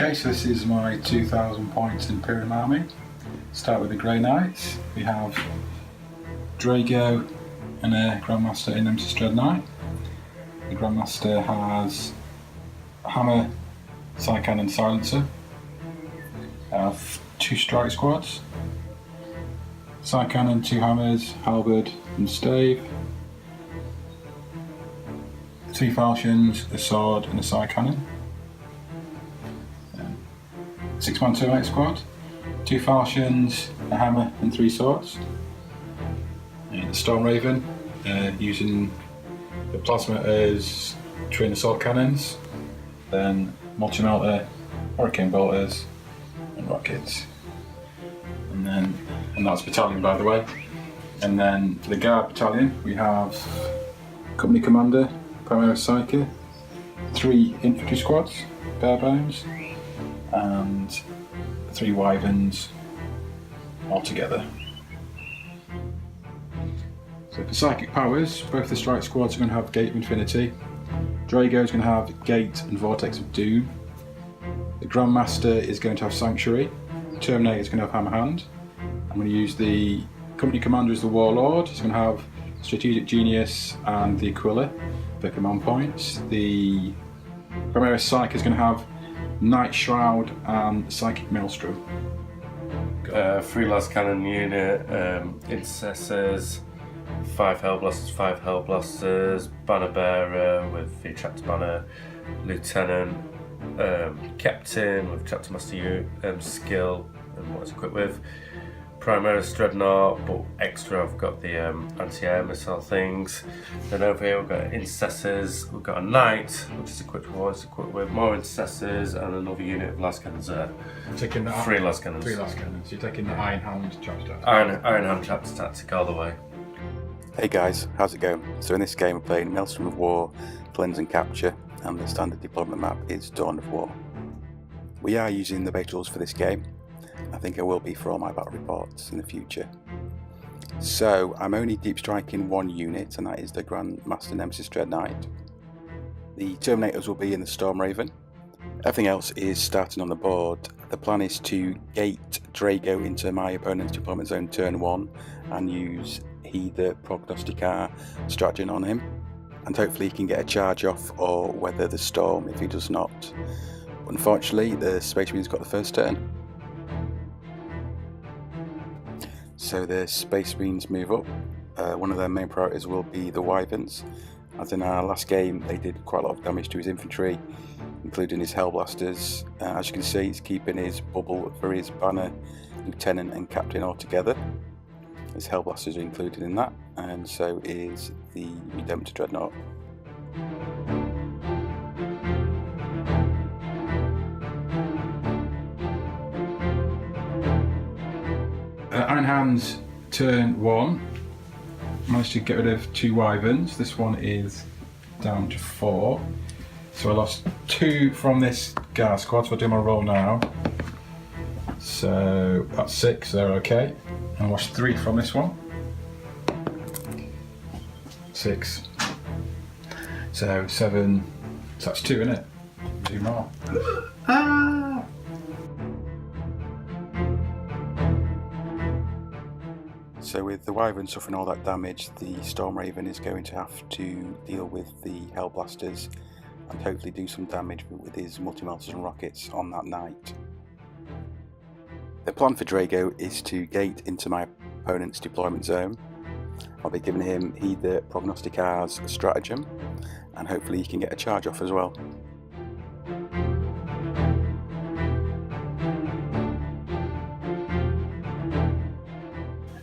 Okay, so this is my 2000 points Imperial Army. Start with the Grey Knights. We have Drago and a Grandmaster in Nemesis Dread Knight. The Grandmaster has a hammer, side cannon, silencer. I have 2 strike squads. Side cannon, 2 hammers, halberd and stave. 3 falchions, a sword and a side cannon. 6-man termite squad, 2 falchions, a hammer and 3 swords. And the Storm Raven, using the plasma as twin assault cannons, then multi-melter, hurricane bolters and rockets. And that's battalion, by the way. And then for the guard battalion we have company commander, primary psyker, 3 infantry squads, bare bones, and 3 wyverns altogether. So for psychic powers, both the strike squads are going to have Gate of Infinity. Drago is going to have Gate and Vortex of Doom. The Grandmaster is going to have Sanctuary. The Terminator is going to have Hammer Hand. I'm going to use the company commander as the Warlord. He's going to have Strategic Genius and the Aquila for command points. The primary psych is going to have Night Shroud and Psychic Maelstrom. 3 last cannon unit, intercessors, 5 hellblasters, banner bearer with the chapter banner, lieutenant, captain with chapter master skill and what it's equipped with, Primaris Dreadnought, but extra I've got the anti-air missile things. Then over here we've got intercessors, we've got a knight which is equipped with more intercessors and another unit of last cannons there. Taking the 3 last cannons. 3 last cannons. You're taking the Iron Hand chapter tactic. Iron Hand chapter tactic all the way. Hey guys, how's it going? So in this game we're playing Maelstrom of War, Cleanse and Capture, and the standard deployment map is Dawn of War. We are using the base rules for this game. I think I will be for all my battle reports in the future. So I'm only deep striking 1 unit, and that is the Grandmaster Nemesis Dread Knight. The Terminators will be in the Storm Raven. Everything else is starting on the board. The plan is to gate Drago into my opponent's deployment zone turn 1 and use He the Prognosticar stratagem on him, and hopefully he can get a charge off or weather the storm if he does not. Unfortunately, the Space Marine's got the first turn. So the Space Marines move up. One of their main priorities will be the Wyverns, as in our last game they did quite a lot of damage to his infantry, including his Hellblasters. As you can see, he's keeping his bubble for his banner, lieutenant and captain all together. His Hellblasters are included in that, and so is the Redemptor Dreadnought. Iron Hands turn 1. Managed to get rid of 2 wyverns. This one is down to 4. So I lost 2 from this guard squad, so I'll do my roll now. So that's 6, they're okay. And I lost 3 from this one. 6. So 7, so that's 2, isn't it? 2 more. Ah! So with the Wyvern suffering all that damage, the Storm Raven is going to have to deal with the Hellblasters and hopefully do some damage with his multi-melters and rockets on that night. The plan for Drago is to gate into my opponent's deployment zone. I'll be giving him He the Prognosticar's stratagem, and hopefully he can get a charge off as well.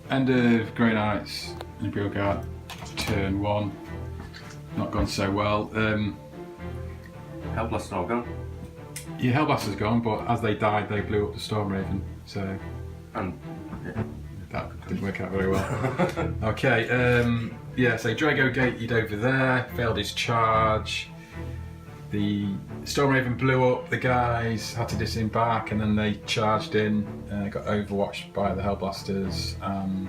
End of Grey Knights, Imperial Guard, turn 1. Not gone so well. Hellblasters all gone. Yeah, Hellblaster's gone, but as they died, they blew up the Storm Raven, so that didn't work out very well. Okay, yeah, so Drago gated over there, failed his charge. The Storm Raven blew up, the guys had to disembark, and then they charged in, got overwatched by the Hellblasters and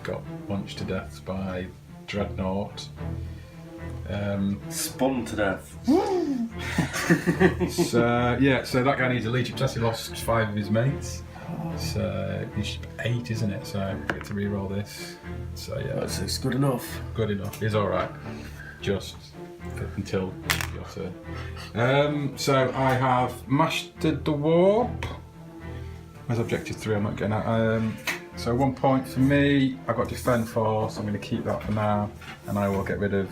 got punched to death by Dreadnought. Spun to death. So that guy needs a leadership test. He lost 5 of his mates. So he's 8, isn't it? So I get to re-roll this. So yeah, It's good enough. good enough. He's all right. Just until your turn. So I have mastered the warp. Where's objective 3? I'm not getting that. So 1 point for me. I've got defend 4, so I'm going to keep that for now, and I will get rid of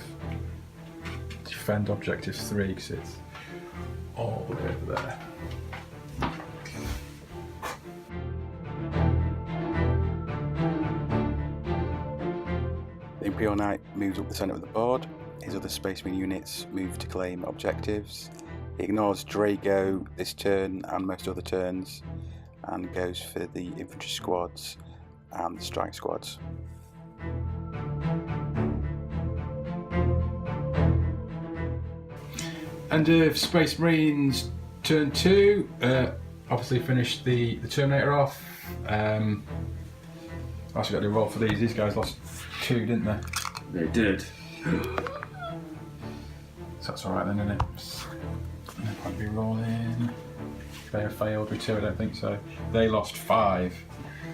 defend objective 3 because it's all the way over there. The Imperial Knight moves up the centre of the board. His other Space Marine units move to claim objectives. He ignores Drago this turn and most other turns, and goes for the infantry squads and the strike squads. And if Space Marines turn 2, obviously finished the Terminator off. I also got to roll for these. These guys lost 2, didn't they? They did. So that's alright then, isn't it? No point be rolling. They have failed with 2, I don't think so. They lost 5.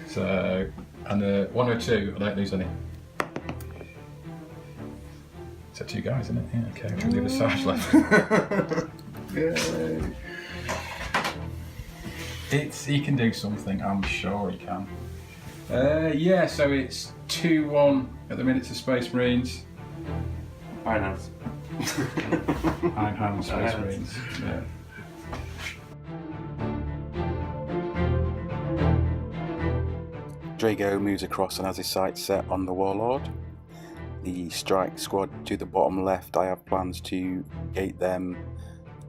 So, and 1 or 2, I don't lose any. It's 2 guys, isn't it? Yeah, okay, which will leave a Sarge left. Yay. He can do something, I'm sure he can. So it's 2-1 at the minute to Space Marines. Finance. Einhand Space Marines. Yeah. Drago moves across and has his sights set on the Warlord. The strike squad to the bottom left, I have plans to gate them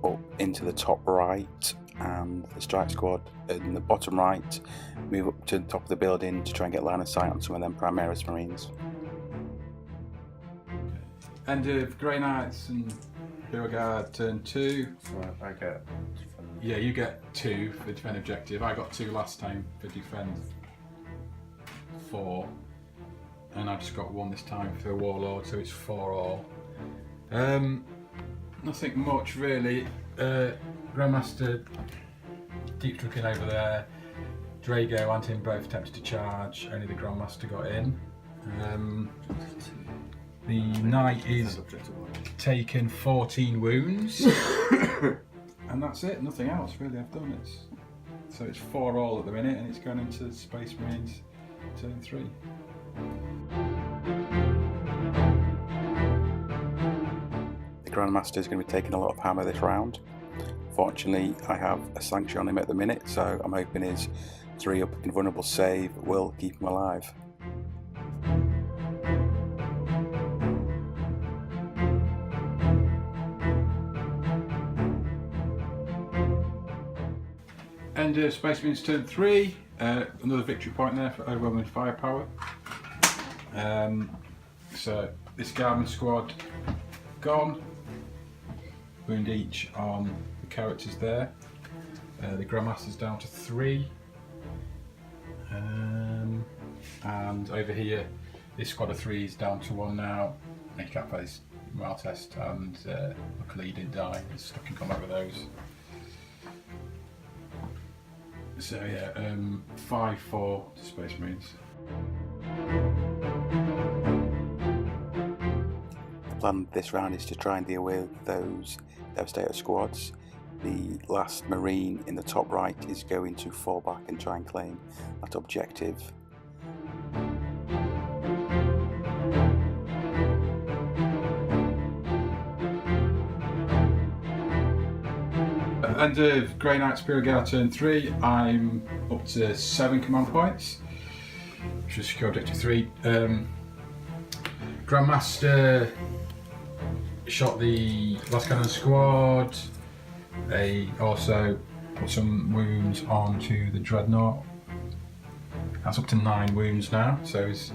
up into the top right, and the strike squad in the bottom right move up to the top of the building to try and get line of sight on some of them Primaris Marines. And if Grey Knights and Beauregard turn 2, So I get. yeah, you get 2 for defend objective. I got 2 last time for defend 4, and I've just got 1 this time for Warlord, so it's 4 all. Nothing much really. Grandmaster deep trucking over there. Drago and him both attempted to charge. Only the Grandmaster got in. The Knight is taken 14 wounds, and that's it. Nothing else really. I've done it. So it's 4 all at the minute, and it's going into Space Marines turn 3. The Grandmaster is going to be taking a lot of hammer this round. Fortunately, I have a sanction on him at the minute, so I'm hoping his 3-up invulnerable save will keep him alive. And Space Marines turn 3, another victory point there for overwhelming firepower. So this Garmin squad gone. Wound each on the characters there. The Grandmaster's down to 3. And over here, this squad of 3 is down to 1 now. He can't play his morale test, and luckily he didn't die. He's stuck in combat with those. So yeah, 5-4 to Space Marines. The plan this round is to try and deal with those Devastator squads. The last Marine in the top right is going to fall back and try and claim that objective. And Grey Knight's Beauregard turn 3, I'm up to 7 command points, which is secure objective 3. Grandmaster shot the last cannon squad. They also put some wounds onto the Dreadnought. That's up to 9 wounds now, so there's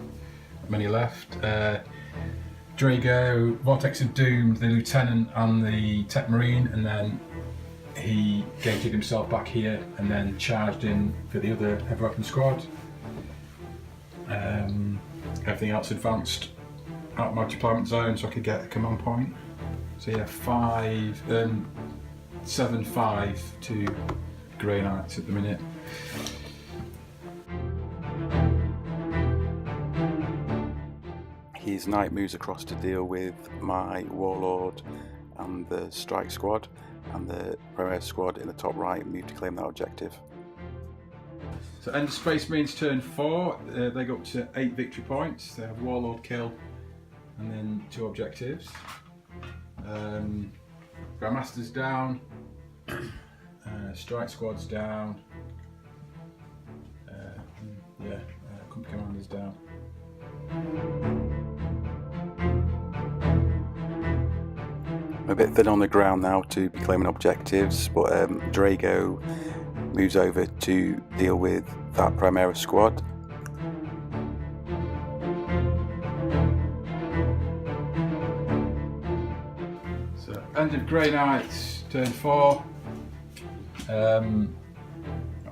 many left. Drago, Vortex of Doom, the Lieutenant and the Tech Marine, and then he gated himself back here and then charged in for the other heavy weapon squad. Everything else advanced out of my deployment zone so I could get a command point. So yeah, 7-5 to Grey Knights at the minute. His knight moves across to deal with my warlord and the strike squad, and the premier squad in the top right move to claim that objective. So end of Space Marines turn 4, they go up to 8 victory points. They have warlord kill and then 2 objectives. Grandmaster's down, strike squad's down, company commander's down. I'm a bit thin on the ground now to be claiming objectives, but Drago moves over to deal with that Primera squad. So end of Grey Knights, turn 4. Got a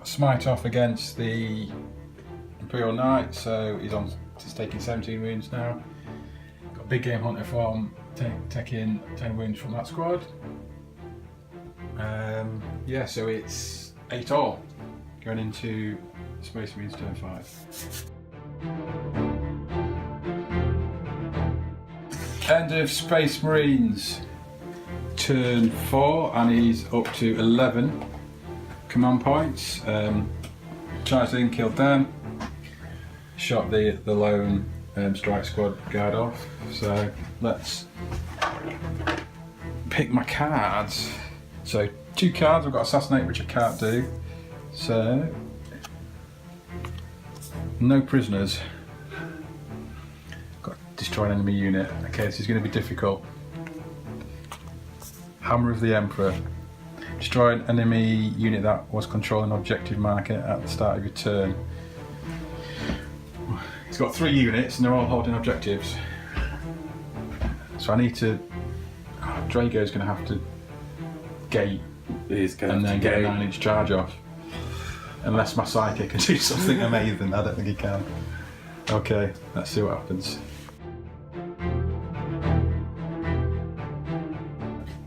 smite off against the Imperial Knight, so he's taking 17 wounds now. Got a big game hunter form, taking 10 wounds from that squad. So it's 8 all going into Space Marines turn 5. End of Space Marines turn 4, and he's up to 11 command points. Charged in, killed them, shot the lone strike squad guard off. So let's pick my cards. So 2 cards, I've got Assassinate, which I can't do. So no prisoners. Got Destroy an enemy unit. Okay, this is going to be difficult. Hammer of the Emperor. Destroy an enemy unit that was controlling an objective marker at the start of your turn. He's got 3 units and they're all holding objectives. So I need to... Drago's going to have to gate and then get a 9-inch charge off. Unless my psychic can do something amazing, I don't think he can. Okay, let's see what happens.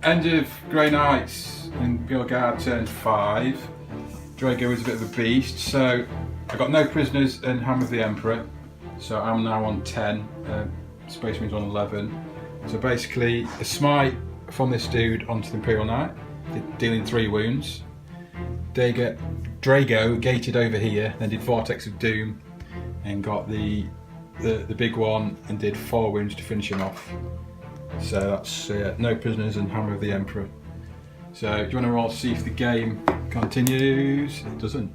End of Grey Knights in Imperial Guard turn 5. Drago is a bit of a beast, so I got no prisoners and Hammer of the Emperor. So I'm now on 10, Space Marines on 11. So basically, a smite from this dude onto the Imperial Knight, dealing 3 wounds. Drago gated over here, then did Vortex of Doom, and got the big one and did 4 wounds to finish him off. So that's no prisoners and Hammer of the Emperor. So do you want to roll to see if the game continues? It doesn't.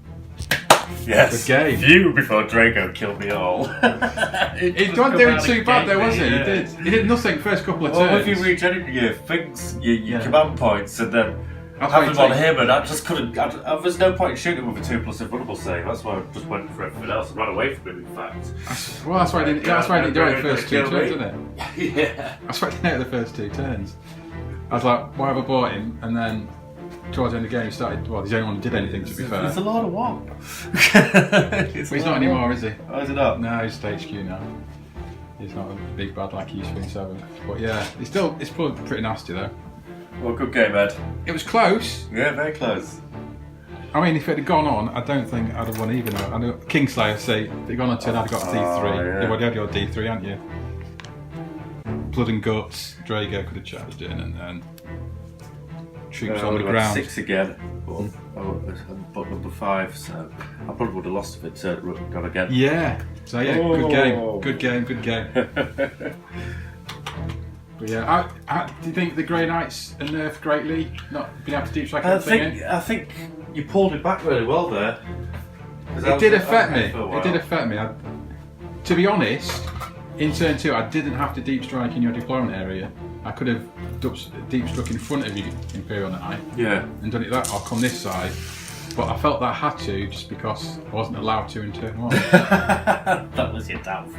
Yes. Good game. Few before Drago killed me all. He wasn't doing too bad though, was he? Yeah. He did nothing first couple of Well, turns. if you reach any of your things, your command points, and then That's having why on him, and I just couldn't. There's no point in shooting with a 2+ invulnerable save. That's why I just went for everything else and ran away from him. In fact. Well, that's why I didn't. That's why I didn't do it the first 2 Kill turns, me. isn't it? Yeah. That's why I didn't do it the first 2 turns. I was like, why have I bought him? And then towards the end of the game, he started. Well, he's the only one who did anything. To be fair, It's a lot of what? but he's not anymore, is he? Oh, is it up? No, he's at HQ now. He's not a big bad like he used to be in 7. But yeah, it's probably pretty nasty though. Well, good game, Ed. It was close. Yeah, very close. I mean, if it had gone on, I don't think I'd have won even. I know Kingslayer say if it had gone on 10, I'd have got a D3. yeah. You've already had your D3, haven't you? Blood and Guts, Drago could have charged in, and then troops on the ground. 6 again, but number 5, so I probably would have lost if it gone again. Yeah. So yeah, Oh. good game. But yeah, do you think the Grey Knights are nerfed greatly? Not being able to deep strike everything in? I think you pulled it back really well there. It did affect me. To be honest, in turn 2, I didn't have to deep strike in your deployment area. I could have deep struck in front of you, Imperial Knight, Yeah. and done it that, or come this side. But I felt that I had to, just because I wasn't allowed to in turn 1. That was your down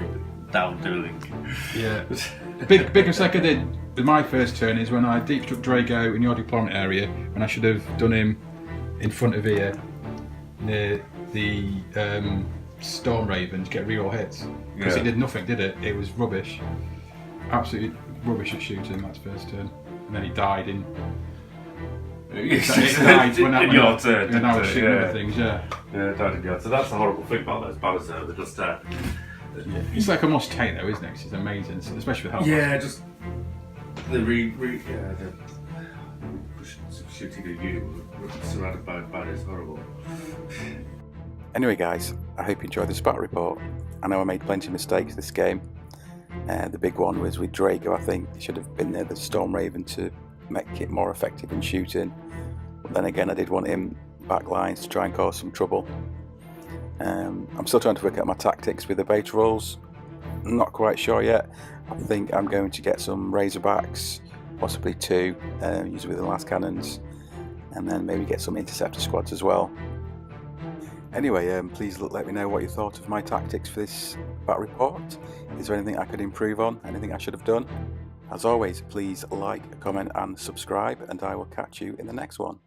doing. Yeah. Big mistake I did with my first turn is when I deep struck Drago in your deployment area, when I should have done him in front of here, near the Storm Raven, to get reroll hits. Because it did nothing, did it? It was rubbish. absolutely rubbish at shooting that first turn, and then he died in. It died in your turn. When I was shooting Yeah. other things, yeah. Yeah, died in your turn. So that's the horrible thing about those banners though. They're just It's like a must take though, isn't it? 'Cause it's amazing, especially with help. yeah, just the the shooting a unit surrounded by banners, horrible. Anyway guys, I hope you enjoyed this battle report. I know I made plenty of mistakes this game. The big one was with Drago. I think should have been there, the Storm Raven, to make it more effective in shooting. But then again, I did want him back lines to try and cause some trouble. I'm still trying to work out my tactics with the beta rolls. Not quite sure yet. I think I'm going to get some Razorbacks, possibly 2, use with the last cannons, and then maybe get some interceptor squads as well. Anyway, please let me know what you thought of my tactics for this battle report. Is there anything I could improve on? Anything I should have done? As always, please like, comment and subscribe, and I will catch you in the next one.